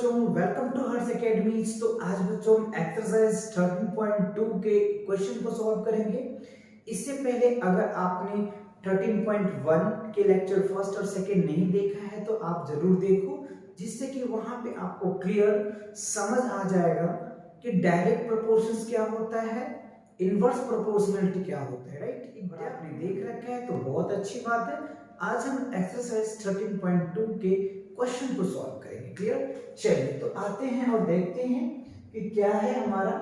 बच्चों, welcome to Harsh academies. तो आज बच्चों हम एक्सरसाइज 13.2 के क्वेश्चन को सॉल्व करेंगे। इससे पहले अगर आपने 13.1 के लेक्चर फर्स्ट और सेकंड नहीं देखा है तो आप जरूर देखो, जिससे कि वहां पे आपको क्लियर समझ आ जाएगा कि डायरेक्ट प्रोपोर्शंस क्या होता है, इनवर्स प्रोपोर्शनलिटी क्या होता है। राइट, आपने देख रखा है तो बहुत अच्छी बात है। आज हम एक्सरसाइज 13.2 के क्वेश्चन को सॉल्व करेंगे। क्लियर? चलिए तो आते हैं और देखते हैं कि क्या है हमारा।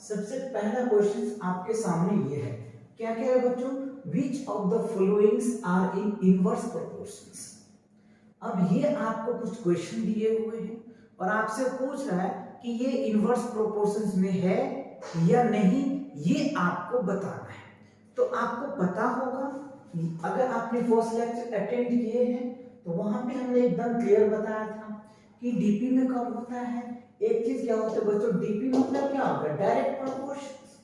सबसे पहला क्वेश्चन आपके सामने ये है। क्या क्या है बच्चों? Which of the followings are in inverse proportions. अब ये आपको कुछ क्वेश्चन दिए हुए हैं और आपसे पूछ रहा है कि ये इनवर्स प्रोपोर्शंस में है या नहीं, ये आपको बताना है। तो आपको पता होगा, अगर आपने फर्स्ट लेक्चर अटेंड किए हैं तो वहां पे हमने एकदम क्लियर बताया था कि डीपी में कब होता है। एक चीज क्या होता है बच्चों, डीपी मतलब क्या होगा, डायरेक्ट प्रोपोर्शंस।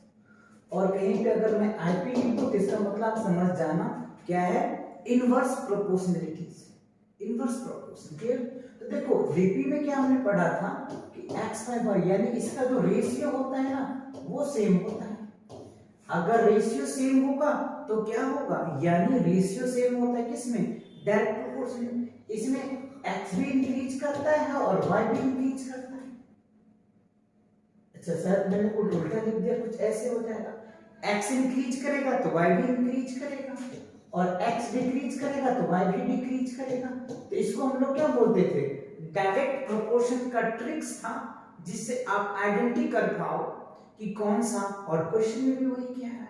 और कहीं पे अगर मैं आईपी लिखूं तो इसका मतलब समझ जाना क्या है, इनवर्स प्रोपोर्शनलिटीज, इनवर्स प्रोपोर्शन। क्लियर? तो देखो डीपी में क्या हमने पढ़ा था कि x बाय y यानी इसका जो रेशियो होता है ना वो सेम होता है। अगर रेशियो सेम होगा तो क्या होगा, यानी रेशियो सेम होता है किसमें, डायरेक्ट प्रोपोर्शन। इसमें x भी इंक्रीज करता है और y भी इंक्रीज करता है। अच्छा सर मैंने कुछ उल्टा लिख दिया, कुछ ऐसे हो जाएगा, x इंक्रीज करेगा तो y भी इंक्रीज करेगा और x डिक्रीज करेगा तो y भी डिक्रीज करेगा। तो इसको हम लोग क्या बोलते थे, डायरेक्ट प्रोपोर्शन का ट्रिक्स था, जिससे आप आइडेंटिटी कर पाओ कि कौन सा, और क्वेश्चन में भी वही क्या है।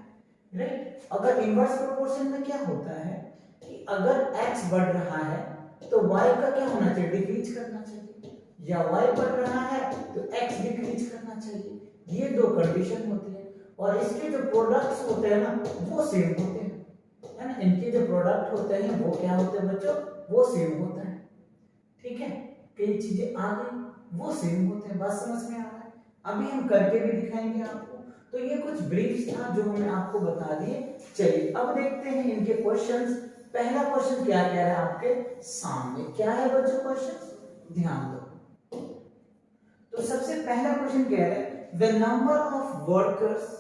राइट? अगर इनवर्स प्रोपोर्शन में क्या होता है कि अगर x बढ़ रहा है तो y का क्या होना चाहिए, डिक्रीज करना चाहिए, या y बढ़ रहा है तो x डिक्रीज करना चाहिए। ये दो कंडीशन होती है और इसके जो प्रोडक्ट्स होते हैं ना वो सेम होते हैं, है ना। इनके जो प्रोडक्ट होते हैं वो क्या होते हैं बच्चों, वो सेम होता है। ठीक है, कई चीजें आ गई वो सेम होते हैं, बात समझ में आ रहा है। अभी हम करके भी दिखाएंगे आपको। तो ये कुछ ब्रीफ था जो हमने आपको बता दिए। चलिए अब देखते हैं इनके क्वेश्चंस। पहला क्वेश्चन क्या कह रहा है आपके सामने, क्या है बच्चों क्वेश्चन, ध्यान दो। तो सबसे पहला क्वेश्चन कह रहा है the number of workers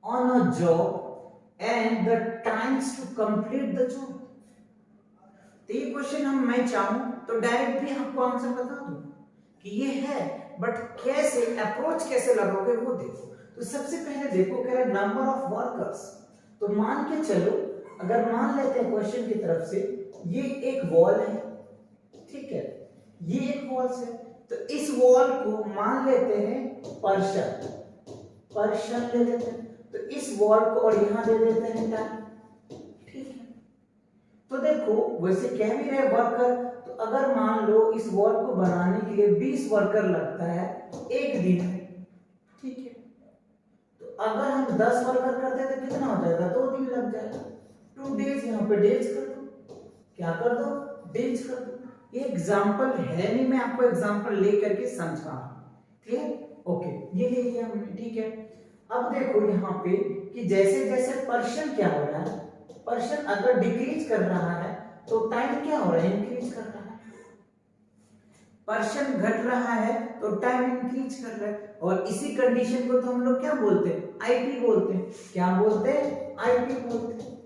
on a job and the times to complete the job. तो ये क्वेश्चन मैं चाहूं तो डायरेक्ट भी आपको आंसर बता दूं कि ये है, बट कैसे अप्रोच कैसे लगाओगे वो देखो। तो सबसे पहले देखो कह रहा है नंबर ऑफ वर्कर्स। तो मान के चलो, अगर मान लेते हैं क्वेश्चन की तरफ से ये एक वॉल है, ठीक है, ये एक वॉल है, तो इस वॉल को मान लेते हैं पर्सन, पर्सन ले लेते हैं। तो इस वॉल को और यहां दे देते हैं टाइम। ठीक है, तो देखो वैसे कह भी रहे वर्कर, तो अगर मान लो इस वॉल को बनाने के लिए 20 वर्कर लगता है एक दिन में, ठीक है, तो अगर हम 10 वर्कर करते हैं तो कितना हो जाएगा, 2 दिन लग जाएगा। 2 डेज, यहाँ पे डेज कर दो, क्या कर दो, डेज कर दो। ये एग्जांपल है नहीं, मैं आपको एग्जांपल लेकर के समझा। क्लियर? ओके, ये ले लिया हमने, ठीक है। अब देखो यहाँ पे कि जैसे जैसे पर्सन क्या हो रहा है, पर्सन अगर डिक्रीज कर रहा है तो टाइम क्या हो रहा है, इंक्रीज कर रहा है। पर्सन घट रहा है तो टाइम इंक्रीज कर रहा है। और इसी कंडीशन को तो हम लोग क्या बोलते हैं, आईपी बोलते हैं। क्या बोलते हैं, आईपी बोलते हैं,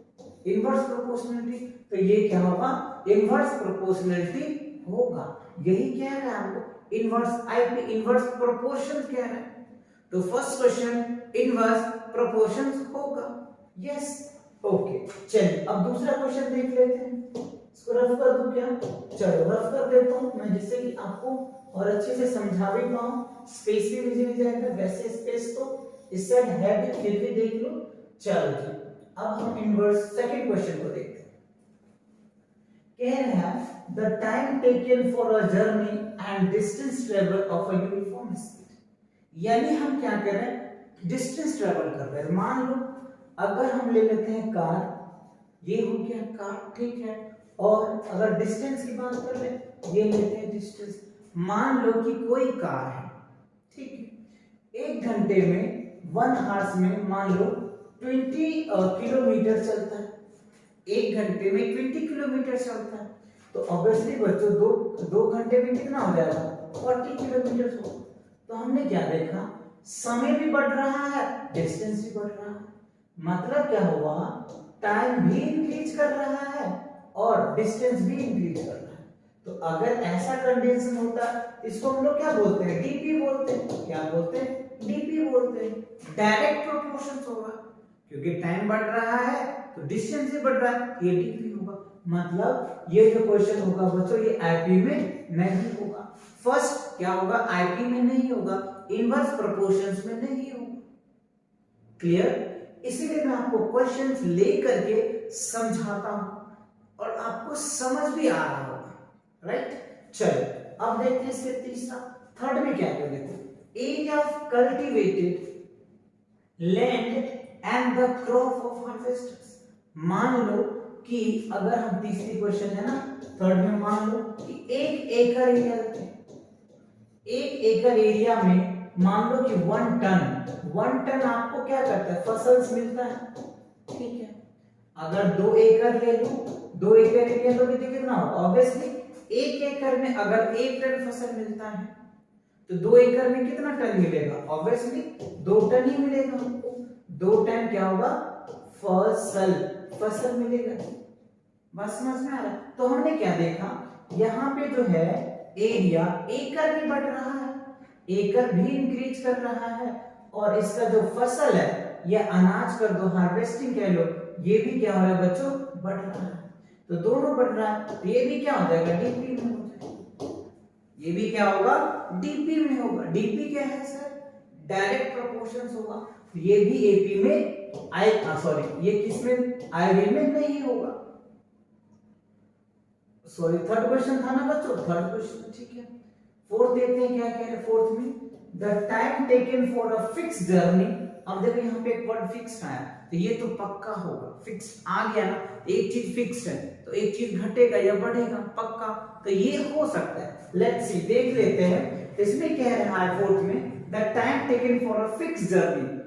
इनवर्स प्रोपोर्शनलिटी। तो ये क्या होगा, इनवर्स प्रोपोर्शनलिटी होगा। यही कह रहा है हमको, इनवर्स आईपी, इनवर्स प्रोपोर्शन कह रहा है। तो फर्स्ट क्वेश्चन इनवर्स प्रोपोर्शंस होगा, यस। ओके, चलिए अब दूसरा क्वेश्चन देख लेते हैं। इसको रफ कर दूं क्या, चलो रफ कर देता हूं मैं, जिससे कि आपको और अच्छे से समझा भी पाऊं। स्पेस भी मिल जाएगा, वैसे स्पेस तो इस साइड है भी, फिर भी देख लो। चलो जी, अब हम इनवर्स सेकंड क्वेश्चन को देखते हैं। कह रहे हैं the time taken for a journey and distance travel of a uniform speed. यानी हम क्या कर रहे हैं, डिस्टेंस ट्रेवल कर रहे हैं। मान लो अगर हम ले लेते हैं कार, ये हो गया कार, ठीक है, और अगर डिस्टेंस की बात कर ले, ये लेते हैं डिस्टेंस। मान लो कि कोई कार है, ठीक है, 1 घंटे में 1 आवर्स में मान लो 20 किलोमीटर चलता है। 1 घंटे में 20 किलोमीटर चलता है, तो ऑब्वियसली बच्चों दो घंटे में कितना हो जाएगा, 40 किलोमीटर होगा। तो हमने क्या देखा, समय भी बढ़ रहा है, डिस्टेंस भी बढ़ रहा है, मतलब क्या हुआ, टाइम भी इंक्रीज कर रहा है और डिस्टेंस भी इंक्रीज कर रहा है। तो अगर ऐसा कंडीशन होता इसको हम लोग क्या बोलते हैं, डीपी बोलते हैं। क्या बोलते हैं, डीपी बोलते हैं। डायरेक्ट प्रोपोर्शंस होगा, क्योंकि टाइम बढ़ रहा है तो डिस्टेंस भी बढ़ रहा है, ये डीपी होगा। मतलब ये जो क्वेश्चन होगा बच्चों ये आईपी में नहीं होगा। फर्स्ट क्या होगा, आईपी में नहीं होगा, इनवर्स प्रोपोर्शंस में नहीं होगा। क्लियर? इसीलिए मैं आपको क्वेश्चंस लेकर के समझाता हूं और आपको समझ भी आ रहा होगा, राइट? चलो अब देखते हैं इसके तीसरा, थर्ड में क्या है, देखो, area of cultivated land and the crop of harvesters. मान लो कि अगर हम तीसरी क्वेश्चन है ना, थर्ड में मान लो कि 1 एकड़ एरिया लेते हैं। 1 एकड़ एरिया में मान लो कि 1 टन आपको क्या करता है, फसल्स मिलता है, ठीक है। अगर 2 एकड़ ले लो, 2 एकड़ एरिया लोगे तो कितना होगा, ऑब्वियसली 1 एकड़ में अगर 1 टन फसल मिलता है तो 2 एकड़ में कितना टन मिलेगा, ऑब्वियसली 2 टन ही मिलेगा हमको। 2 टन क्या होगा, फसल मिलेगा। बस समझ में आ रहा है? तो हमने क्या देखा, यहाँ पे जो है एरिया एकड़ भी बढ़ रहा है, एकड़ भी इंक्रीज कर रहा है, और इसका जो फसल है या अनाज कर दो, हार्वेस्टिंग कह लो, ये भी क्या हो रहा है बच्चों, बढ़ रहा है। तो दोनों बढ़ रहा है, तो ये भी क्या हो जाएगा, डीपी में हो जाएगा। ये भी क्या होगा, डीपी में होगा। डीपी क्या है सर, डायरेक्ट प्रोपोर्शंस होगा। तो ये भी एपी में ये किसमें, आईवी में नहीं होगा। सॉरी, थर्ड क्वेश्चन था ना बच्चों, थर्ड क्वेश्चन, ठीक है। फोर्थ देखते हैं क्या कह रहे हैं फोर्थ में, the time taken for a fix journey. अब देखो यहाँ पे एक वर्ड फिक्स आया, तो ये तो पक्का होगा, फिक्स आ गया ना, एक चीज फिक्स है तो एक चीज घटेगा या बढ़ेगा, पक्का। तो ये हो सकता है, लेट्स सी, देख लेते हैं। इसमें कह रहा है फोर्थ में, the time taken for a fix journey.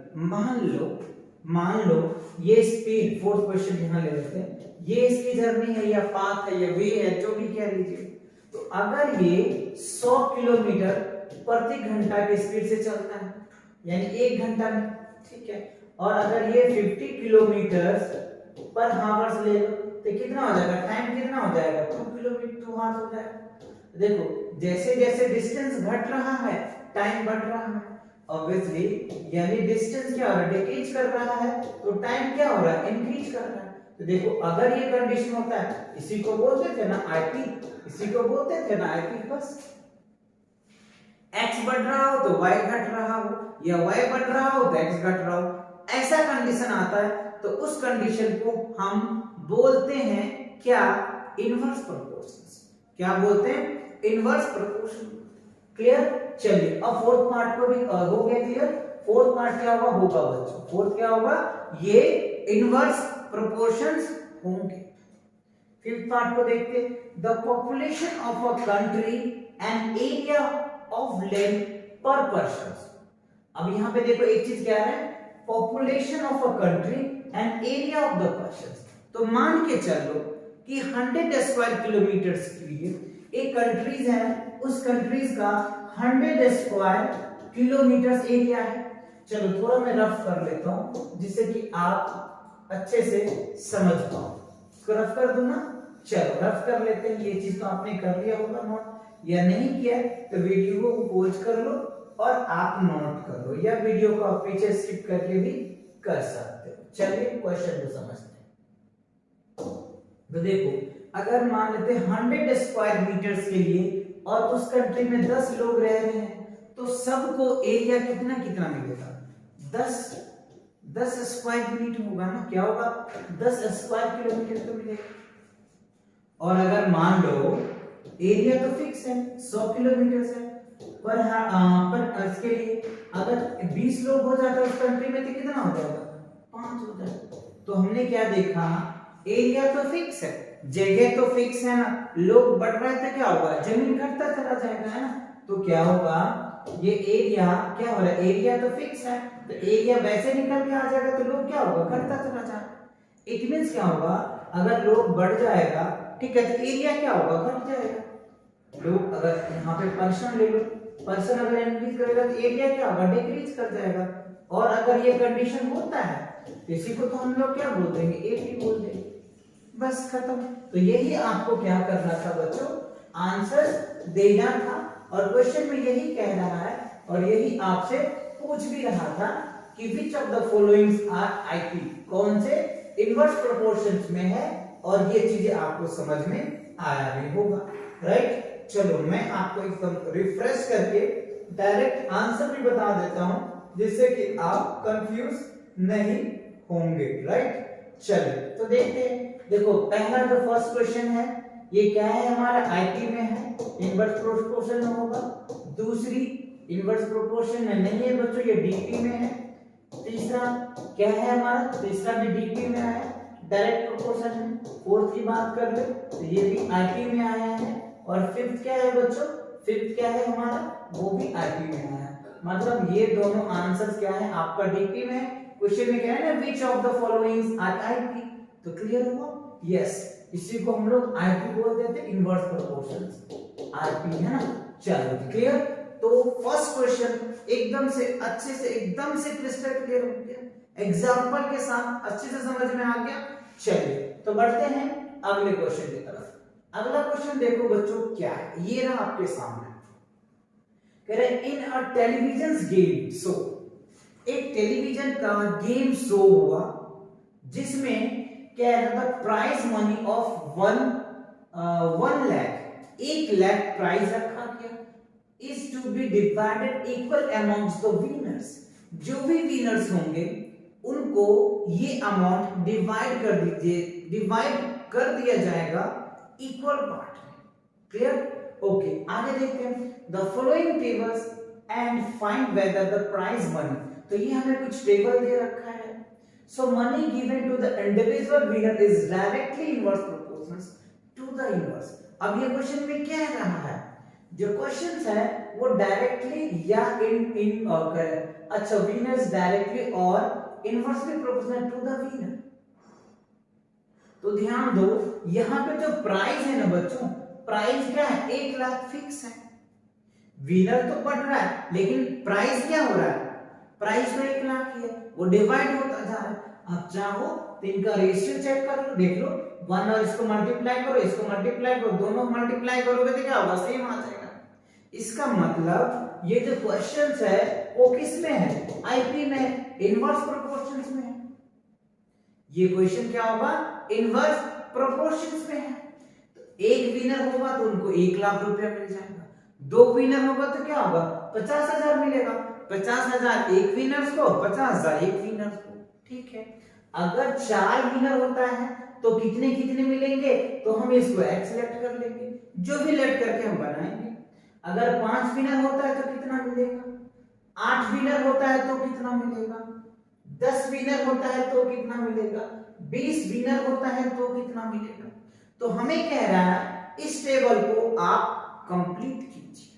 मान लो ये स्पीड, फोर्थ क्वेश्चन यहाँ ले लेते हैं, ये इसकी जर्नी है या पाथ है या वे है, जो भी कह लीजिए। तो अगर ये 100 किलोमीटर प्रति घंटा की स्पीड से चलता है, यानी 1 घंटा में, ठीक है, और अगर ये 50 किलोमीटर पर हावर्स ले लो तो कितना हो जाएगा, टाइम कितना हो जाएगा, 2 किलोमीटर 2 हावर्स हो जाएगा। देखो जैसे जैसे डिस्टेंस घट रहा है टाइम बढ़ रहा है, ऑब्वियसली, यानी डिस्टेंस क्या हो रहा है, डिक्रीज कर रहा है, तो टाइम क्या हो रहा है, इंक्रीज कर रहा है। तो देखो अगर ये कंडीशन होता है, इसी को बोलते थे ना आईपी, इसी को बोलते थे ना आईपी। बस x बढ़ रहा हो तो y घट रहा हो, या y बढ़ रहा हो तो x घट रहा हो, ऐसा कंडीशन आता है तो उस कंडीशन को हम बोलते हैं क्या, इनवर्स प्रोपोर्शंस। क्या बोलते हैं, इनवर्स प्रोपोर्शन। क्लियर? चलिए अब फोर्थ पार्ट को भी हो गया क्लियर। फोर्थ पार्ट क्या होगा बच्चों, फोर्थ क्या होगा, ये इनवर्स प्रोपोर्शंस होंगे। फिफ्थ पार्ट को देखते हैं, the population of a country and area of land पर पर्सन। अब यहां पे देखो एक चीज क्या है, population of a country and area of the person. तो मान के चलो कि 100 स्क्वायर किलोमीटर के लिए एक कंट्रीज है, उस कंट्रीज का 100 स्क्वायर किलोमीटर एरिया है। चलो थोड़ा मैं रफ कर लेता हूं जिससे कि आप अच्छे से समझ पाओ। इसको रफ कर दूं ना, चलो रफ कर लेते हैं। ये चीज तो आपने कर लिया होगा नोट, या नहीं किया तो वीडियो को पॉज कर लो और आप नोट कर लो, या वीडियो को आप पीछे स्किप करके भी कर सकते हो। चलिए क्वेश्चन को समझते हैं। तो देखो अगर मान लेते हैं 100 स्क्वायर मीटर्स के लिए और उस कंट्री में 10 लोग रह रहे हैं, तो सबको एरिया कितना कितना मिलेगा, 10 स्क्वायर मीटर होगा ना, क्या होगा, 10 स्क्वायर किलोमीटर तो मिलेगा। और अगर मान लो एरिया तो फिक्स है 100 किलोमीटर है, पर इसके लिए अगर 20 लोग हो जाता है उस कंट्री में तो कितना हो जाएगा, 5 हो जाएगा। तो हमने क्या देखा, एरिया तो फिक्स है, जगह तो फिक्स है ना, लोग बढ़ रहे थे क्या होगा, जमीन घटता चला जाएगा, है ना। तो क्या होगा, ये एरिया क्या हो रहा है, एरिया तो फिक्स है, तो एरिया वैसे निकल के आ जाएगा तो लोग क्या होगा, घटता चला जाएगा। इट मींस क्या होगा, अगर लोग बढ़ जाएगा, ठीक है, तो एरिया क्या होगा, घट जाएगा। लो अगर यहाँ पे पर्सन ले लो, पर्सन अगर इंक्रीज करेगा तो एरिया क्या होगा, डिक्रीज कर जाएगा। और अगर ये कंडीशन होता है तो इसी को तो हम लोग क्या बोल देंगे, एटी बोल देंगे, बस खत्म। तो यही आपको क्या करना था बच्चों, आंसर देना था। और क्वेश्चन में यही कह रहा है और यही आपसे पूछ भी रहा था कि which of the followings are IP, कौन से इनवर्स प्रोपोर्शंस में है, और ये चीजें आपको समझ में आया भी होगा, राइट। चलो मैं आपको एकदम रिफ्रेश करके डायरेक्ट आंसर भी बता देता हूं जिससे कि आप कंफ्यूज नहीं होंगे, राइट। चलिए तो देखते हैं। देखो पहला जो फर्स्ट क्वेश्चन है ये क्या है, हमारा आईपी में है, इनवर्स प्रोपोर्शन में होगा। दूसरी इनवर्स प्रोपोर्शन में नहीं है बच्चों, ये डीपी में है। तीसरा क्या है हमारा, तीसरा भी डीपी में आया, डायरेक्ट प्रोपोर्शन में। फोर्थ की बात कर ले तो ये भी आईपी में आया है। और फिफ्थ क्या है बच्चों, फिफ्थ क्या है हमारा, वो भी आईपी में आया है। मतलब ये दोनों आंसर्स क्या है आपका डीपी में। क्वेश्चन में क्या है ना, which of the followings are IP, तो क्लियर हुआ, यस। इसी को हम लोग आईपी बोलते हैं, इनवर्स प्रोपोर्शंस, आईपी है ना। चलो क्लियर। तो फर्स्ट क्वेश्चन एकदम से अच्छे से, एकदम से क्रिस्टल क्लियर हो गया, एग्जांपल के साथ अच्छे से समझ में आ गया। चलिए तो बढ़ते हैं अगले क्वेश्चन की तरफ। अगला क्वेश्चन देखो बच्चों क्या है, ये रहा आपके सामने। कह रहे in a television game show, एक टेलीविजन का गेम शो हुआ जिसमें क्या है, the prize money of 1 lakh, 1 lakh prize रखा गया, is to be divided equal amongst the winners. जो भी विनर्स होंगे उनको ये अमाउंट डिवाइड कर दिया जाएगा इक्वल पार्ट में, क्लियर। ओके आगे देखते हैं, the following tables and find whether the prize money. तो ये हमें कुछ टेबल दे रखा है। So money given to the individual winner is directly inverse proportions to the inverse। अब ये क्वेश्चन में क्या है रहा है, जो क्वेश्चंस है वो डायरेक्टली या अच्छा विनर्स डायरेक्टली और inversely proportional to the winner. तो ध्यान दो यहाँ पे जो प्राइस है ना बच्चों, प्राइस क्या है, 1 लाख फिक्स है। विनर तो बढ़ रहा है लेकिन प्राइस क्या हो रहा है, प्राइस तो 1 लाख ही है, वो डिवाइड होता जा रहा है। आप चाहो तो इनका रेशियो चेक कर लो, देख लो 1 और इसको मल्टीप्लाई करो, इसको मल्टीप्लाई करो, दोनों मल्टीप्लाई करोगे तो क्या होगा, सेम आ जाएगा। इसका मतलब ये जो क्वेश्चंस है वो किस में है, आईपी में, इनवर्स प्रोपोर्शंस में है। ये क्वेश्चन क्या होगा, इनवर्स प्रोपोर्शंस में है। तो एक विनर होगा तो उनको 1 लाख रुपया मिल जाएगा, 2 विनर होगा तो क्या होगा, 50,000 मिलेगा। 50,000 एक विनर्स को, 50,000 एक विनर्स को, ठीक है। अगर 4 विनर होता है तो कितने कितने मिलेंगे, तो हम इसको x सेलेक्ट कर लेंगे, जो भी लेट करके हम बनाएंगे। अगर 5 विनर होता है तो कितना मिलेगा, 8 विनर होता है तो कितना मिलेगा, 10 विनर होता है तो कितना मिलेगा, 20 विनर होता है तो कितना मिलेगा। तो हमें कह रहा है इस टेबल को आप कंप्लीट कीजिए।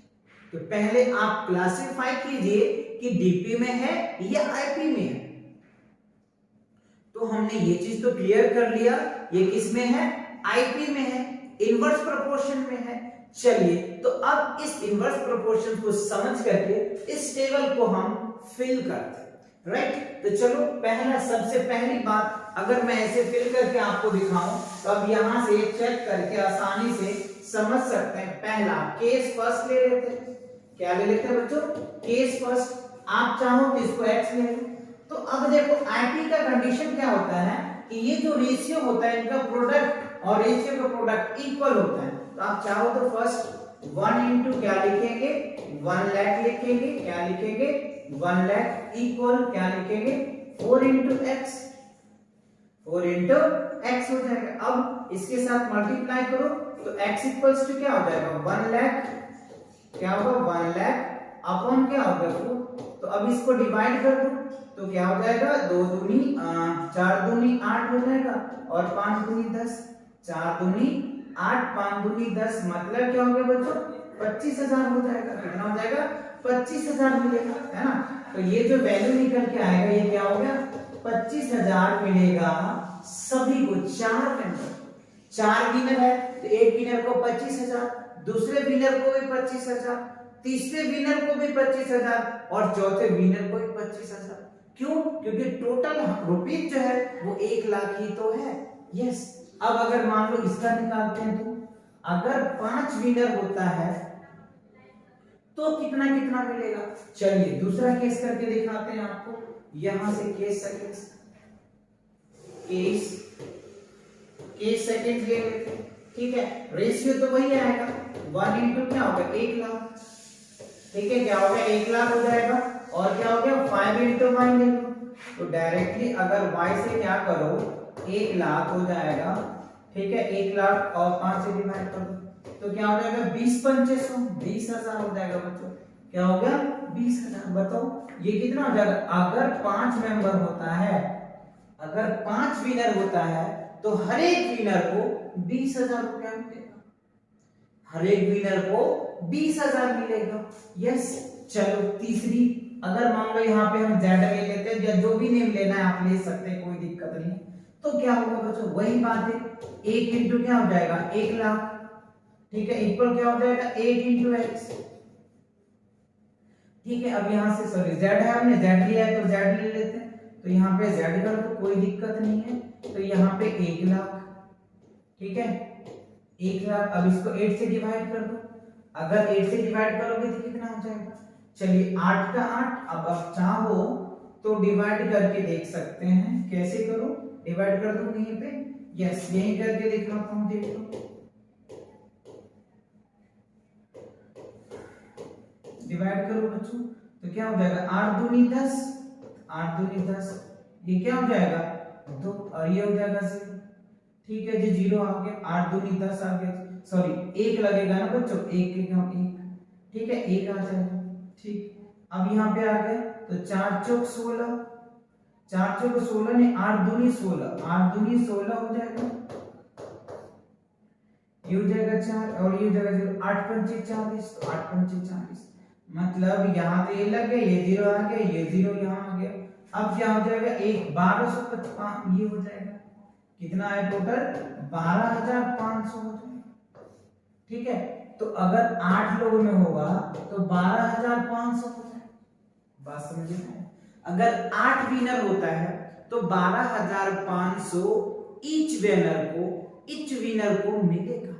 तो पहले आप क्लासिफाई कीजिए कि डीपी में है या आईपी में है। तो हमने ये चीज तो क्लियर कर लिया, ये किस में है, आईपी में है, इनवर्स प्रोपोर्शन में है। चलिए तो अब इस इनवर्स प्रोपोर्शन को समझ करके इस टेबल को हम फिल करते हैं, राइट। तो चलो पहला, सबसे पहली बात, अगर मैं ऐसे फिल करके आपको दिखाऊं तो अब यहां से चेक करके आसानी से समझ सकते हैं। पहला केस फर्स्ट ले लेते हैं, क्या ले लेते हैं बच्चों, केस फर्स्ट। आप चाहो तो इसको x ले लो। तो अब देखो आईपी का कंडीशन क्या होता है कि ये जो रेशियो होता है इनका प्रोडक्ट और रेशियो का प्रोडक्ट इक्वल होता है। तो आप चाहो तो फर्स्ट 1 इंटू क्या लिखेंगे, 1 लाख लिखेंगे, क्या लिखेंगे, 1 लाख इक्वल क्या लिखेंगे, 4 इंटू x, 4 इंटू x हो जाएगा। अब इसके साथ मल्टीप्लाई करो तो x इक्वल्स टू क्या हो जाएगा, 1 लाख, क्या होगा 1 लाख अपॉन क्या होगा 4। तो अब इसको डिवाइड कर दो तो क्या हो जाएगा, 2 दूनी 4 दूनी 8 हो जाएगा और 5 दूनी 10, 4 दूनी 8, 5 दूनी 10, मतलब क्या हो गया बच्चों, 25,000 हो जाएगा। कितना हो जाएगा, 25,000 मिलेगा, है ना। तो ये जो वैल्यू निकल के आएगा ये क्या हो गया, 25,000 मिलेगा सभी को, 4 मेंबर, 4 विनर है तो एक विनर को 25,000, दूसरे विनर को भी 25,000, तीसरे विनर को भी 25,000 और चौथे विनर को भी 25,000। क्यों? क्योंकि टोटल रुपीज जो है वो 1 लाख ही तो है। यस। अब अगर मान लो इसका निकालते हैं तो अगर 5 विनर होता है तो कितना कितना मिलेगा। चलिए दूसरा केस करके दिखाते हैं आपको। यहां से केस सेकंड ले लेते हैं। ठीक है, रेशियो तो वही आएगा 1 इंटू क्या होगा 1 लाख। ठीक है, क्या हो गया 1 लाख हो जाएगा और क्या हो गया 5 इंटू वाई ले लो। तो डायरेक्टली अगर y से क्या करो 1 लाख हो जाएगा। ठीक है, 1 लाख और 5 से डिवाइड कर दो तो क्या हो जाएगा 20 पंचे 100 20,000 हो जाएगा बच्चों। क्या हो गया 20,000। बताओ ये कितना हो जाएगा। अगर 5 मेंबर होता है, अगर 5 विनर होता है तो हर एक विनर को 20,000 रुपया मिलेगा। हर एक विनर को 20,000 मिलेगा। यस। चलो तीसरी, अगर मान लो यहाँ पे हम जेड ले लेते हैं या जो भी नेम लेना है आप ले सकते हैं, कोई दिक्कत नहीं है। तो क्या होगा बच्चों वही बात है 1 इंटू क्या हो जाएगा 1 लाख। ठीक है, इक्वल क्या हो जाएगा 8 इंटू एक्स। ठीक है, अब यहाँ से सॉरी जेड है, हमने जेड लिया है तो जेड ले लेते हैं। तो यहाँ पे जेड कर दो कोई दिक्कत नहीं है। तो यहाँ पे 1 लाख। ठीक है 1 लाख। अब इसको 8 से डिवाइड कर दो। अगर 8 से डिवाइड करोगे तो कितना हो जाएगा। चलिए 8 का 8। अब आप चाहो तो डिवाइड करके देख सकते हैं। कैसे करो, डिवाइड कर दो कहीं पे। यस, यही करके दिखाता हूं, देख लो। डिवाइड करो बच्चों तो क्या हो जाएगा 8 दूनी 10, 8 दूनी 10। ये क्या हो जाएगा 2 और ये हो जाएगा 0। ठीक है जी 0 आ गया। 8 दूनी 10 आ गया। सॉरी 1 लगेगा ना बच्चों, 1 के हम 1। ठीक है 1 आ जाएगा। ठीक, अब यहाँ पे आ गया तो 4 चौक 16, 4 चौक 16 ने 8 दूनी 16, 8 दूनी 16 हो जाएगा। ये हो जाएगा 4 और ये हो जाएगा 0। 8 पंचे 40, तो 8 पंचे 40 मतलब यहाँ पे ये लग गया, ये 0 आ गया, ये 0 यहाँ आ गया। अब क्या हो जाएगा 1255 ये हो जाएगा। कितना है टोटल 12,500 हो जाएगा। ठीक है, तो अगर 8 लोगों में होगा तो 12,500 हो जाएगा। बात समझ में आया। अगर 8 विनर होता है तो 12,500 ईच विनर को मिलेगा।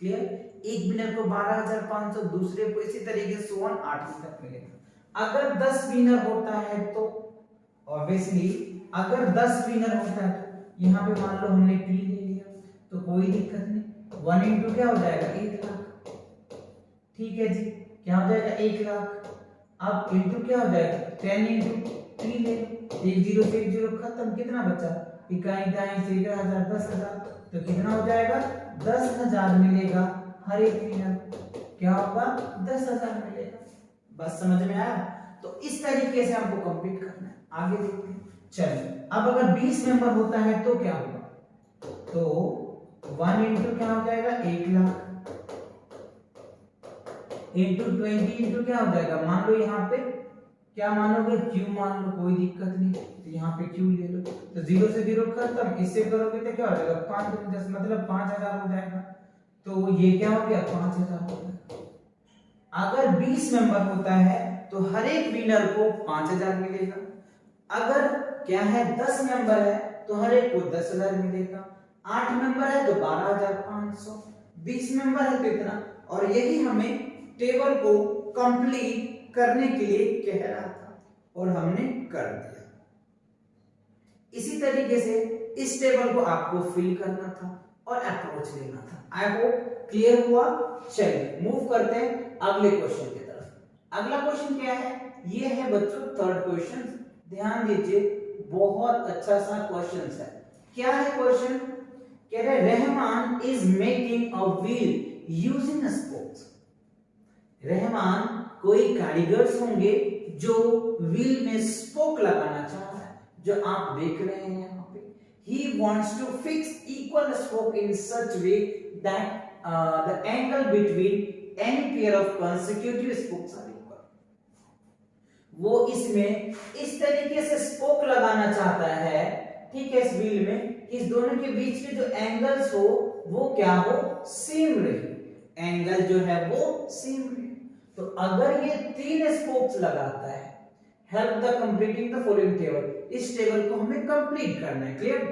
क्लियर। एक विनर को 12,500, दूसरे को इसी तरीके से 8 तक मिलेगा। अगर 10 विनर होता है तो ऑब्वियसली अगर 10 विनर होता है तो यहाँ पे मान लो हमने पी ले लिया तो कोई दिक्कत नहीं। 1 इंटू क्या हो जाएगा 1 लाख। ठीक है जी, क्या हो जाएगा 1 लाख। अब इंटू क्या हो जाएगा 10 इंटू 3 ले लो, 1 0 से 1 0 खत्म। कितना बचा इकाई इकाई से 11,000 10,000 तो कितना हो जाएगा 10,000 मिलेगा हर एक विनर। क्या होगा 10,000 मिलेगा। बस समझ में आया। तो इस तरीके से आपको कंप्लीट करना है। आगे देखते हैं। चलिए अब अगर 20 मेंबर होता है तो क्या होगा। तो 1 इंटू क्या हो जाएगा 1 लाख इंटू 20 इंटू क्या हो जाएगा। मान लो यहाँ पे क्या मानोगे क्यू मान लो, कोई दिक्कत नहीं। तो यहाँ पे क्यू ले लो तो 0 से 0 खत्म। इससे करोगे तो क्या हो जाएगा 5 10 मतलब 5,000 हो जाएगा। तो ये क्या हो गया 5,000 हो गया। अगर 20 मेंबर होता है तो हर एक विनर को 5,000 मिलेगा। अगर क्या है 10 मेंबर है तो हर एक को 10,000 मिलेगा। 8 मेंबर है तो 12,500, 20 मेंबर है तो इतना। और यही हमें टेबल को कंप्लीट करने के लिए कह रहा था और हमने कर दिया। इसी तरीके से इस टेबल को आपको फिल करना था और अप्रोच लेना था। आई होप क्लियर हुआ। चलिए मूव करते हैं अगले क्वेश्चन की तरफ। अगला क्वेश्चन क्या है, ये है बच्चों थर्ड क्वेश्चन। ध्यान दीजिए, बहुत अच्छा सा क्वेश्चन है। क्या है क्वेश्चन, कह रहे Rahman is making a wheel using spokes. Rahman कोई कारीगर्स होंगे जो व्हील में स्पोक लगाना चाह रहा है, जो आप देख रहे हैं यहाँ पे। He wants to fix equal spoke in such way that the angle between any pair of consecutive spokes are equal. वो इसमें इस तरीके से स्पोक लगाना चाहता है, ठीक है, इस व्हील में, इस दोनों के बीच के जो एंगल्स हो वो क्या हो, सेम रहे, एंगल जो है वो सेम रहे। तो अगर ये 3 स्पोक्स लगाता है, help the completing the following table, इस टेबल को हमें कंप्लीट करना है, क्लियर।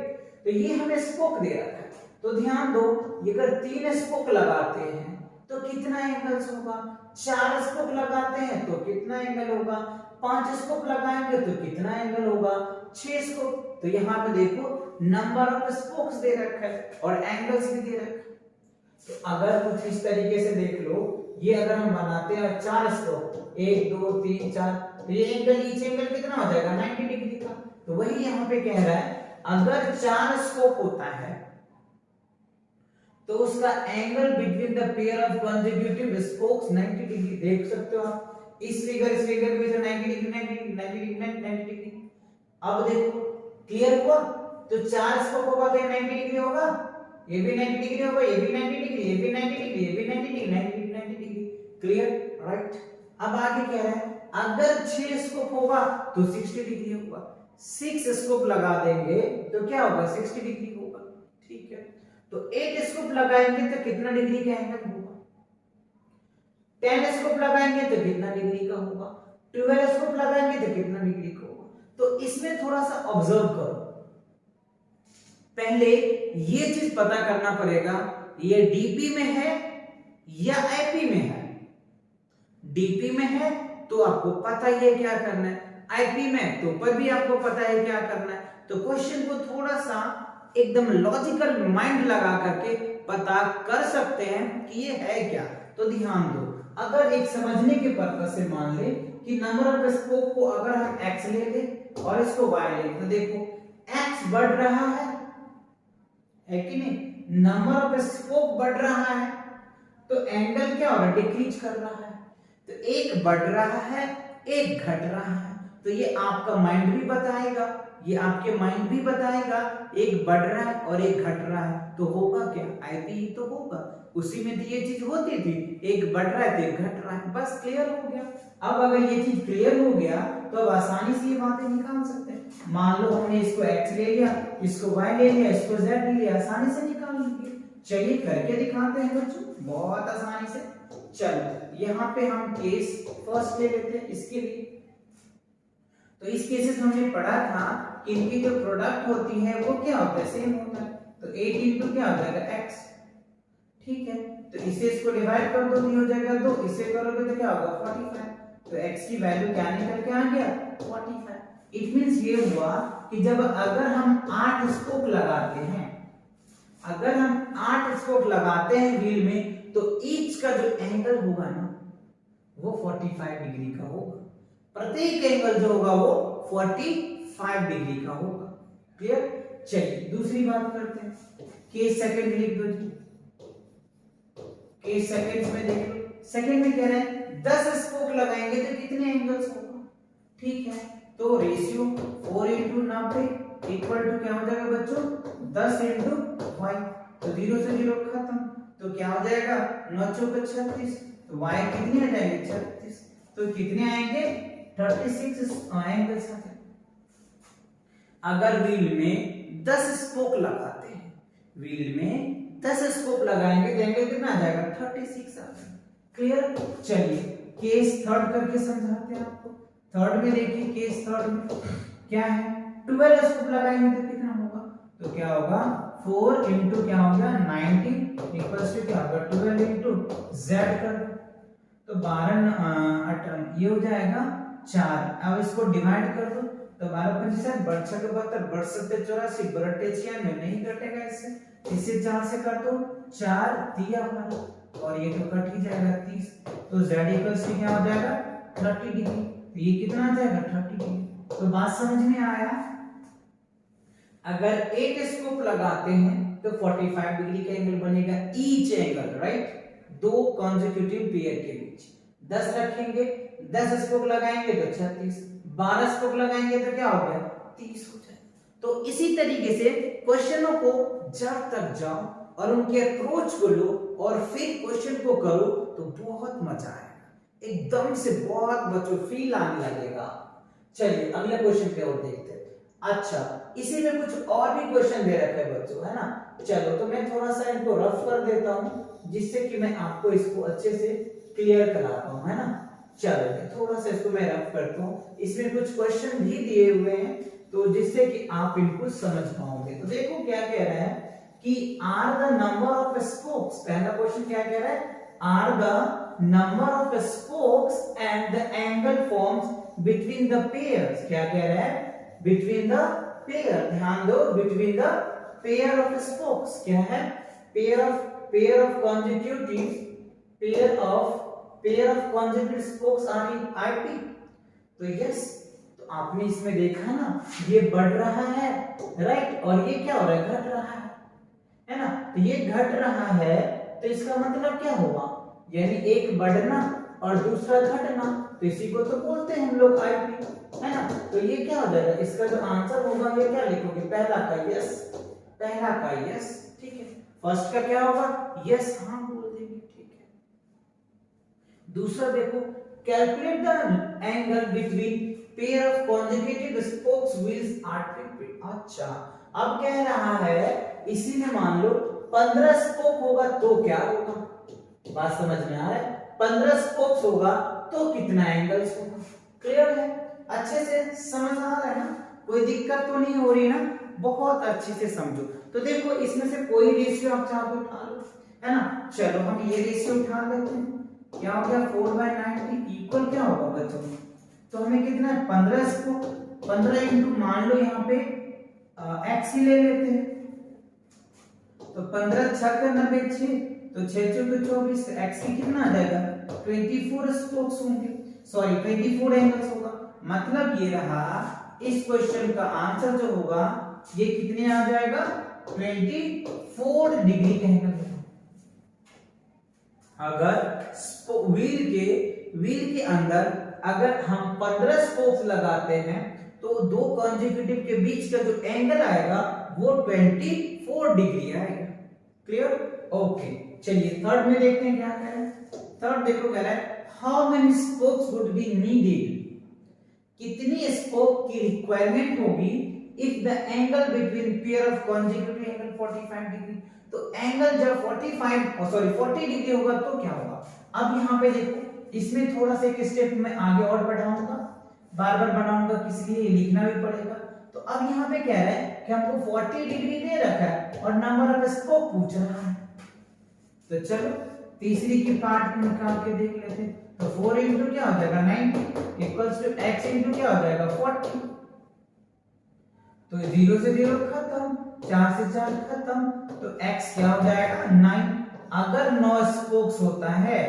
तो ये हमें स्पोक दे रखा है, तो ध्यान दो, ये अगर 3 स्पोक लगाते हैं तो कितना एंगल्स होगा, 4 स्पोक लगाते हैं तो कितना एंगल होगा, 5 स्पोक लगाएंगे तो कितना एंगल होगा, 6 स्पोक। तो यहाँ पे देखो नंबर ऑफ स्पोक्स दे रखा है और एंगल्स भी दे रखा है। तो अगर कुछ इस तरीके से देख लो, ये अगर हम बनाते हैं 4 स्पोक, 1 2 3 4, तो ये एंगल, ईच एंगल कितना हो जाएगा, 90 डिग्री का। तो वही यहाँ पे कह रहा है अगर 4 स्पोक होता है तो उसका angle between the pair of consecutive spokes 90 degree. देख सकते हो आप इस फिगर में तो 90 डिग्री 90 डिग्री 90 डिग्री 90 डिग्री। अब देखो क्लियर हुआ, तो 4 स्पोक होगा तो ये 90 डिग्री होगा, ये भी 90 डिग्री होगा, ये भी 90 डिग्री, ये भी 90 डिग्री, ये भी 90 डिग्री, 90 डिग्री, क्लियर, राइट। अब आगे क्या है, अगर 6 स्कोप होगा तो 60 डिग्री होगा, 6 स्कोप लगा देंगे तो क्या होगा, 60 डिग्री होगा, ठीक है। तो 8 स्कोप लगाएंगे तो कितना डिग्री का एंगल होगा, 10 स्कोप लगाएंगे तो कितना डिग्री का होगा, 12 स्कोप लगाएंगे तो कितना डिग्री का होगा। तो इसमें थोड़ा सा ऑब्जर्व करो, पहले ये चीज पता करना पड़ेगा ये डीपी में है या आईपी में है। डीपी में है तो आपको पता ही है क्या करना है, आईपी में तो पर भी आपको पता है क्या करना है। तो क्वेश्चन को थोड़ा सा एकदम लॉजिकल माइंड लगा करके पता कर सकते हैं कि ये है क्या। तो ध्यान दो, अगर एक समझने के पर्पस से मान ले कि नंबर ऑफ स्पोक को अगर हम x ले ले और इसको y ले, तो देखो x बढ़ रहा है कि नहीं, नंबर ऑफ स्पोक बढ़ रहा है तो एंगल क्या हो रहा है, डिक्रीज कर रहा है। तो एक बढ़ रहा है एक घट रहा है, तो ये आपका माइंड भी बताएगा, ये आपके माइंड भी बताएगा एक बढ़ रहा है और एक घट रहा है, तो होगा क्या, आईपी ही तो होगा। उसी में ये चीज होती थी, एक बढ़ रहा है तो एक घट रहा है, बस क्लियर हो गया। अब अगर ये चीज क्लियर हो गया तो अब आसानी से ये बातें निकाल सकते हैं। मान लो हमने इसको x ले लिया, इसको y ले लिया, इसको z ले लिया, आसानी से निकाल लेंगे। चलिए करके दिखाते हैं बच्चों, बहुत आसानी से। चलो यहाँ पे हम केस फर्स्ट ले लेते हैं इसके लिए। तो इस केसेस में हमने पढ़ा था कि इनकी जो प्रोडक्ट होती है वो क्या होता है, सेम होता है। तो 8 इंटू क्या हो जाएगा x, ठीक है। तो इसे इसको डिवाइड कर दो, हो जाएगा 2, इसे करोगे तो क्या होगा 45। तो x की वैल्यू क्या निकल के आ गया, 45। इट मींस ये हुआ कि जब अगर हम 8 स्पोक लगाते हैं, अगर हम 8 स्पोक लगाते हैं व्हील में, तो ईच का जो एंगल होगा ना वो 45 डिग्री का होगा। प्रत्येक एंगल जो होगा वो 45 डिग्री का होगा, क्लियर। चलिए दूसरी बात करते हैं, केस सेकंड लिख दो जी। केस सेकंड में देख लो, सेकंड में कह रहे हैं 10 स्पोक लगाएंगे तो कितने एंगल्स होगा, ठीक है। तो रेशियो 4 × 90 इक्वल टू क्या हो जाएगा बच्चों, 10 × y। तो 0 से 0 खत्म, तो क्या हो जाएगा 9 चौक 36, तो y कितने आ जाएंगे 36, तो कितने आएंगे 36 एंगल्स आ जाएंगे। अगर व्हील में 10 स्पोक लगाते हैं, व्हील में 10 स्पोक लगाएंगे तो एंगल कितना आ जाएगा 36 आ जाएगा, क्लियर। चलिए केस थर्ड करके समझाते हैं आपको। थर्ड में देखिए, केस थर्ड में क्या है, 12 स्पोक लगाएंगे तो कितना होगा, तो क्या होगा 4 इंटू क्या हो गया 90 इक्वल्स टू क्या होगा 12 इंटू z कर दो, तो 12 ये हो जाएगा 4। अब इसको डिवाइड कर दो, तो 12 × 5 = 72, 72 84 बरटे 96 नहीं कटेगा इससे, इसे 4 से कर दो, 4 दिया हमारा, और ये तो कट ही जाएगा 30। तो z इक्वल्स टू क्या हो जाएगा 30 डिग्री, तो ये कितना आ जाएगा 30 डिग्री। तो बात समझ में आया। अगर 8 स्कोप लगाते हैं तो 45 डिग्री का एंगल बनेगा, ईच एंगल, राइट, दो कॉन्सेक्यूटिव पेयर के बीच। 10 रखेंगे, 10 स्पोक लगाएंगे तो 36, 12 स्पोक लगाएंगे तो क्या हो गया 30 हो जाए। तो इसी तरीके से क्वेश्चनों को जब तक जाओ और उनके अप्रोच को लो और फिर क्वेश्चन को करो तो बहुत मजा आएगा, एकदम से बहुत बच्चों फील आने लगेगा। चलिए अगले क्वेश्चन की ओर देखते हैं। अच्छा, इसी में कुछ और भी क्वेश्चन दे रखे हैं बच्चों, है ना। चलो तो मैं थोड़ा सा इनको रफ कर देता हूँ जिससे कि मैं आपको इसको अच्छे से क्लियर करा पाऊँ, है ना। चलो थोड़ा सा इसको मैं रफ करता हूँ, इसमें कुछ क्वेश्चन भी दिए हुए हैं तो जिससे कि आप इनको समझ पाओगे। तो देखो क्या कह रहा है कि are the number of spokes, पहला क्वेश्चन क्या कह रहा है, are the number of spokes and the angle forms between the pairs, क्या कह रहा है, बिटवीन द पेयर, ध्यान दो, between the pair of spokes, क्या है, pair of consecutive, pair of consecutive spokes are in IP. तो यस, तो आपने इसमें देखा ना, ये बढ़ रहा है, राइट, और ये क्या हो रहा है, घट रहा है ना। तो ये घट रहा है तो इसका मतलब क्या होगा, यानी एक बढ़ना और दूसरा घटना, तो इसी को तो बोलते हैं हम लोग आईपी, है ना। तो ये क्या हो जाएगा, इसका जो आंसर होगा ये क्या लिखोगे, पहला का यस, पहला का यस, ठीक है। फर्स्ट का क्या होगा, यस, हाँ बोल देंगे, ठीक है। दूसरा देखो, calculate the angle between pair of conjugated spokes wheels are 50। अच्छा, अब कह रहा है इसी में मान लो 15 स्पोक होगा तो क्या होगा, बात समझ में आ रहा है, 15 स्पोक्स होगा तो कितना एंगल्स होगा, क्लियर है, अच्छे से समझ आ रहा है ना, कोई दिक्कत तो नहीं हो रही ना, बहुत अच्छे से समझो। तो देखो इसमें से कोई रेशियो आप चाहो तो उठा लो, है ना। चलो हम ये रेशियो उठा लेते हैं, क्या हो गया 4/90 इक्वल क्या होगा बच्चों, तो हमें कितना है 15 स्पोक, 15 इंटू मान लो यहाँ पे x ही ले लेते हैं, तो 15 छक 96, तो 6 चौके 24, तो x की कितना आ जाएगा 24 स्पोक्स होंगे, सॉरी 24 एंगल्स होगा। मतलब ये रहा, इस क्वेश्चन का आंसर जो होगा ये कितने आ जाएगा, 24 डिग्री का एंगल होगा। अगर व्हील के अंदर अगर हम 15 स्पोक्स लगाते हैं तो दो कॉन्जिक्यूटिव के बीच का जो एंगल आएगा वो 24 डिग्री आएगा, क्लियर, ओके। चलिए थर्ड में देखते हैं क्या कह रहा है। थर्ड देखो कह रहा है how many spokes would be needed, कितनी स्पोक की रिक्वायरमेंट होगी if the angle between pair of consecutive angle 45 degree, तो एंगल जब 40 डिग्री होगा तो क्या होगा। अब यहाँ पे देखो, इसमें थोड़ा सा एक स्टेप मैं आगे और बढ़ाऊंगा, बार बार बनाऊंगा किसी लिए लिखना भी पड़ेगा। तो अब यहाँ पे कह रहा है कि हमको 40 डिग्री दे रखा है और नंबर ऑफ स्पोक पूछ रहा है, तो चलो तीसरी की पार्ट में निकाल के देख लेते हैं। तो 4 इंटू क्या हो जाएगा 90 इक्वल्स टू x इंटू क्या हो जाएगा 40, तो 0 से 0 खत्म, 4 से 4 खत्म, तो x क्या हो जाएगा 9। अगर 9 स्पोक्स होता है,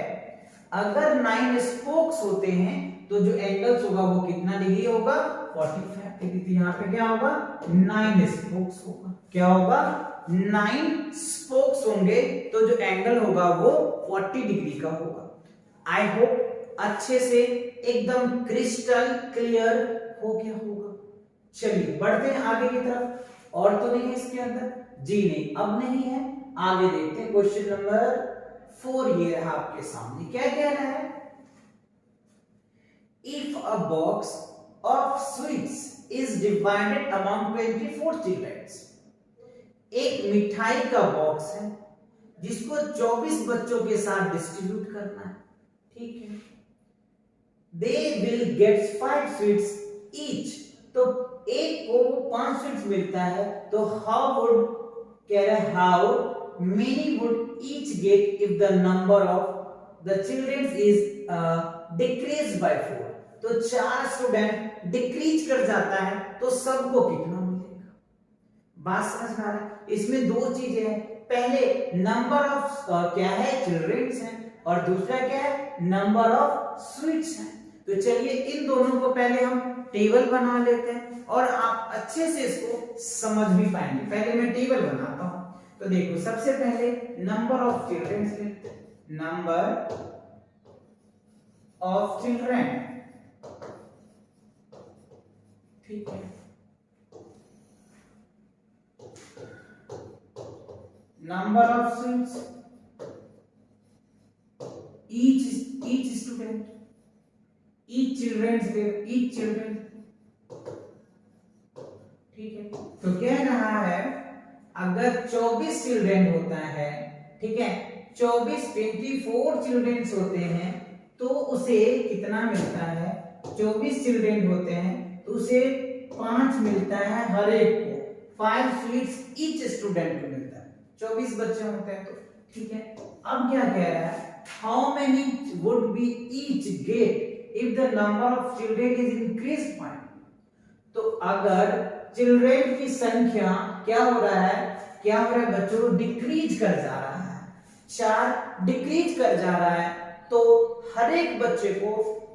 अगर 9 स्पोक्स होते हैं तो जो एंगल्स होगा वो कितना डिग्री होगा 45 डिग्री। तो यहाँ पे क्या होगा 9 स्पोक्स होगा, क्या होगा 9 स्पोक्स होंगे तो जो एंगल होगा वो 40 डिग्री का होगा। आई होप अच्छे से एकदम क्रिस्टल क्लियर हो गया होगा। चलिए बढ़ते हैं आगे की तरफ, और तो नहीं है इसके अंदर, जी नहीं अब नहीं है, आगे देखते हैं क्वेश्चन नंबर 4, ये रहा आपके सामने, क्या कह रहा है, if a box of sweets is divided among 24 children, एक मिठाई का बॉक्स है जिसको 24 बच्चों के साथ डिस्ट्रीब्यूट करना है, ठीक है, they will get 5 sweets each, तो एक को 5 स्वीट्स मिलता है, तो हाउ वुड, कह रहा है how many would each get if the number of the children is decrease by 4, तो 4 स्टूडेंट डिक्रीज कर जाता है तो सबको कितना मिलेगा, बात समझ में आ रहा है। इसमें दो चीजें हैं, पहले नंबर ऑफ क्या है चिल्ड्रंस है, और दूसरा क्या है नंबर ऑफ स्वीट्स है। तो चलिए इन दोनों को पहले हम टेबल बना लेते हैं और आप अच्छे से इसको समझ भी पाएंगे। पहले मैं टेबल बनाता हूं, तो देखो सबसे पहले नंबर ऑफ चिल्ड्रंस लेते हैं, नंबर ऑफ चिल्ड्रन, ठीक है, number of students, each student, each children, तो कह रहा है अगर 24 चिल्ड्रेन होता है, ठीक है, 24 चिल्ड्रेन्स होते हैं तो उसे कितना मिलता है, 24 चिल्ड्रेन होते हैं तो उसे 5 मिलता है हर एक को, 5 स्वीट्स ईच स्टूडेंट को मिलता है, 24 बच्चे होते हैं तो, ठीक है। अब क्या कह रहा है, how many would be each get if the number of children is increase by, तो अगर चिल्ड्रेन की संख्या क्या हो रहा है, क्या हो रहा है बच्चों, डिक्रीज कर जा रहा है, 4 डिक्रीज कर जा रहा है, तो हर एक बच्चे को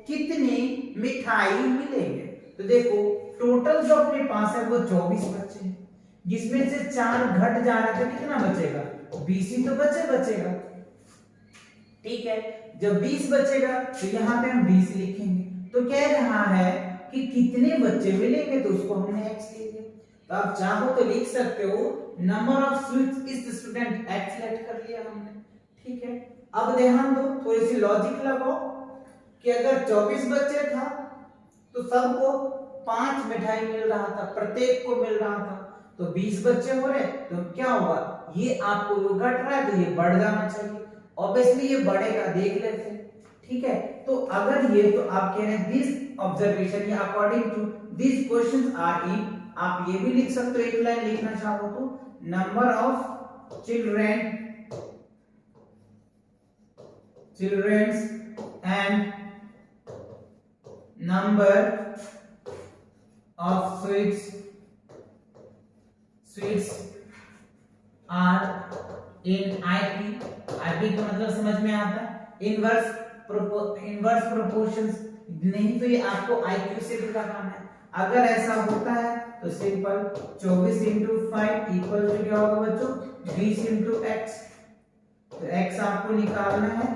कितनी मिठाई मिलेंगे। तो देखो टोटल जो अपने पास है वो 24 बच्चे हैं, जिसमें से 4 घट जा रहा है तो कितना बचेगा, 20 ही तो बचेगा, ठीक है। जब 20 बचेगा तो यहाँ पे हम 20 लिखेंगे। तो कह रहा है कि कितने बच्चे मिलेंगे, तो उसको हमने x ले लिया। तो आप चाहो तो लिख सकते हो नंबर ऑफ स्वीट्स इस स्टूडेंट x सेलेक्ट कर लिया हमने, ठीक है। अब ध्यान दो, थोड़ी सी लॉजिक लगाओ कि अगर 24 बच्चे था तो सबको 5 मिठाई मिल रहा था, प्रत्येक को मिल रहा था, तो 20 बच्चे हो रहे तो क्या होगा, ये आपको जो घट रहा है तो ये बढ़ जाना चाहिए, ऑब्वियसली ये बढ़ेगा, देख लेते हैं, ठीक है। तो अगर ये, तो आप कह रहे हैं दिस ऑब्जर्वेशन या according to this questions are in, आप ये भी लिख सकते हो, एक लाइन लिखना चाहो तो number of childrens and number of sweets are in IP का मतलब समझ में आता है, इनवर्स प्रोपोर्शंस, नहीं तो ये आपको आईक्यू से भी लगाना है। अगर ऐसा होता है तो सिंपल 24 इंटू 5 इक्वल टू क्या होगा बच्चों, 20 इंटू एक्स, तो x आपको निकालना है,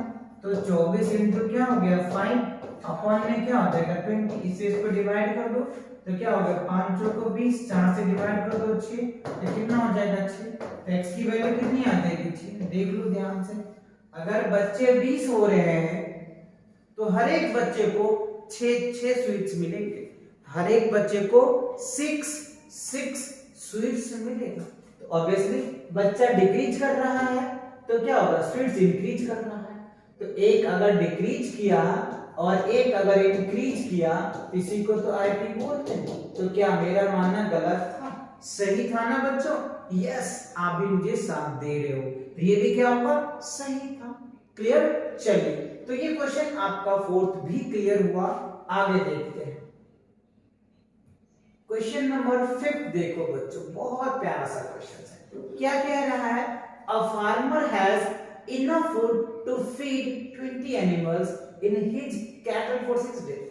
तो 24 इंटू क्या हो गया 5 अपॉन में क्या हो जाएगा 20, इसे इसको डिवाइड कर दो तो क्या होगा 5 को 20, 4 से डिवाइड कर दो 6, तो कितना हो जाएगा 6, तो x की वैल्यू कितनी आ जाएगी 6, देख लो ध्यान से। अगर बच्चे 20 हो रहे हैं तो हर एक बच्चे को 6 स्वीट्स मिलेंगे, हर एक बच्चे को 6 स्वीट्स मिलेगा, तो ऑब्वियसली बच्चा डिक्रीज कर रहा है तो क्या होगा, स्वीट्स इंक्रीज कर रहा है, तो एक अगर डिक्रीज किया और एक अगर इंक्रीज किया, इसी को तो आईपी बोलते हैं। तो क्या मेरा मानना गलत था, सही था ना बच्चों, यस, आप भी मुझे साथ दे रहे हो, तो ये भी क्या होगा, सही था, क्लियर। चलिए, तो ये क्वेश्चन आपका 4th भी क्लियर हुआ, आगे देखते हैं। क्वेश्चन नंबर 5 देखो बच्चों, बहुत प्यारा सा क्वेश्चन है, क्या कह रहा है, a farmer has enough food to feed 20 animals in his cattle for 6 days.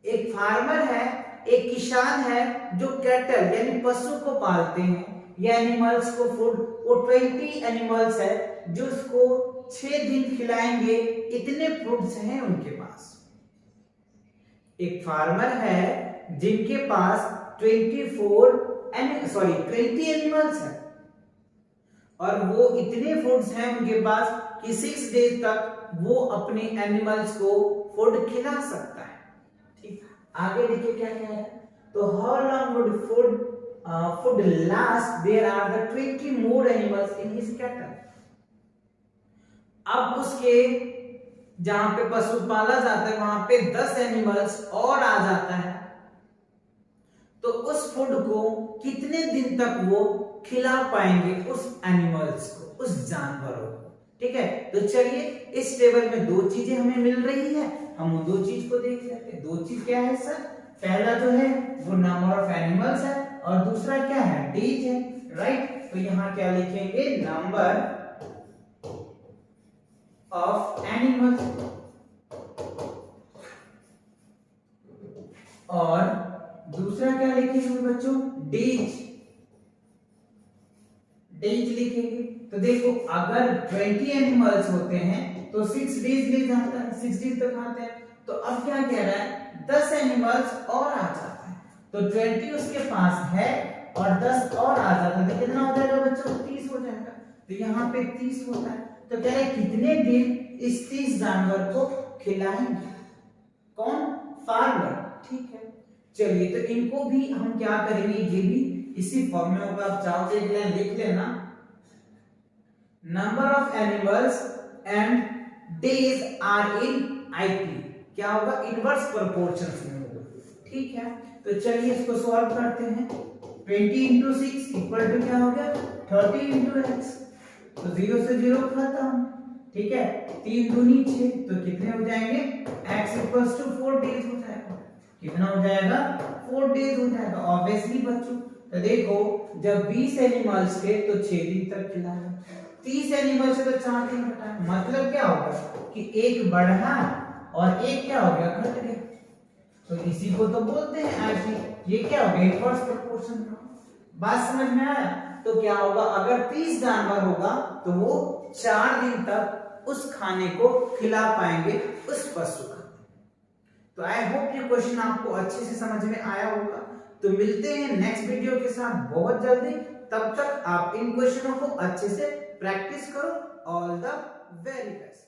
एक फार्मर है, एक किसान है जो कैटल यानी पशु को पालते हैं, या एनिमल्स को फूड, वो 20 एनिमल्स है जो उसको 6 दिन खिलाएंगे, इतने फूड्स हैं उनके पास। एक फार्मर है जिनके पास 20 एनिमल्स है और वो इतने फूड्स हैं उनके पास कि 6 डेज तक वो अपने एनिमल्स को फूड खिला सकता है, ठीक। आगे देखिए क्या कह रहा है, तो how long would food last there are the 20 more animals in his cattle. अब उसके जहां पे पशु पाला जाता है वहां पे 10 एनिमल्स और आ जाता है, तो उस फूड को कितने दिन तक वो खिला पाएंगे उस एनिमल्स को, उस जानवरों को, ठीक है। तो चलिए, इस टेबल में 2 चीजें हमें मिल रही है, हम उन 2 चीज को देख लेते हैं। 2 चीज क्या है सर, पहला जो है वो नंबर ऑफ एनिमल्स है और दूसरा क्या है, डेज है, राइट। तो यहां क्या लिखेंगे, नंबर ऑफ एनिमल्स, और दूसरा क्या लिखेंगे बच्चों, डेज लिखेंगे। तो देखो अगर 20 एनिमल्स होते हैं तो 6 डेज ले जाता है, 6 डेज तक आते हैं, तो अब क्या कह रहा है, 10 एनिमल्स और आ जाता है, तो 20 उसके पास है और 10 और आ जाता है, तो कितना हो जाएगा बच्चों, 30 हो जाएगा। तो यहाँ पे 30 होता है, तो कह रहे हैं कितने दिन इस 30 जानवर को खिलाएंगे, कौन, फार्मर, ठीक है। चलिए, तो इनको भी हम क्या करेंगे, ये भी इसी फॉर्मूले को आप चाहो तो एक लाइन लिख लेना, number of animals and days are in IP, क्या होगा, इनवर्स प्रोपोर्शंस में होगा। ठीक है, तो चलिए इसको सॉल्व करते हैं। 20 into 6 इक्वल टू क्या हो गया, 30 into x, तो 0 से 0 खत्म। ठीक है, 3 दूनी 6, तो कितने हो जाएंगे, x इक्वल्स टू 4 डेज हो जाएगा। कितना हो जाएगा, 4 डेज हो जाएगा ऑब्वियसली बच्चों। तो देखो जब 20 एनिमल्स थे तो 6 दिन तक खिलाया, 30 एनिमल से तो 4 दिन घटा, मतलब क्या होगा कि एक बढ़ा और एक क्या हो गया, घट गया। तो इसी को तो बोलते हैं ऐसी, ये क्या हो गया, इनवर्स प्रोपोर्शन का। बात समझ में आया? तो क्या होगा, अगर 30 जानवर होगा तो वो 4 दिन तक उस खाने को खिला पाएंगे उस पशु को। तो आई होप ये क्वेश्चन आपको अच्छे से समझ में आया होगा। तो मिलते हैं नेक्स्ट वीडियो के साथ बहुत जल्दी, तब तक आप इन क्वेश्चनों को अच्छे से प्रैक्टिस करो। All the very best.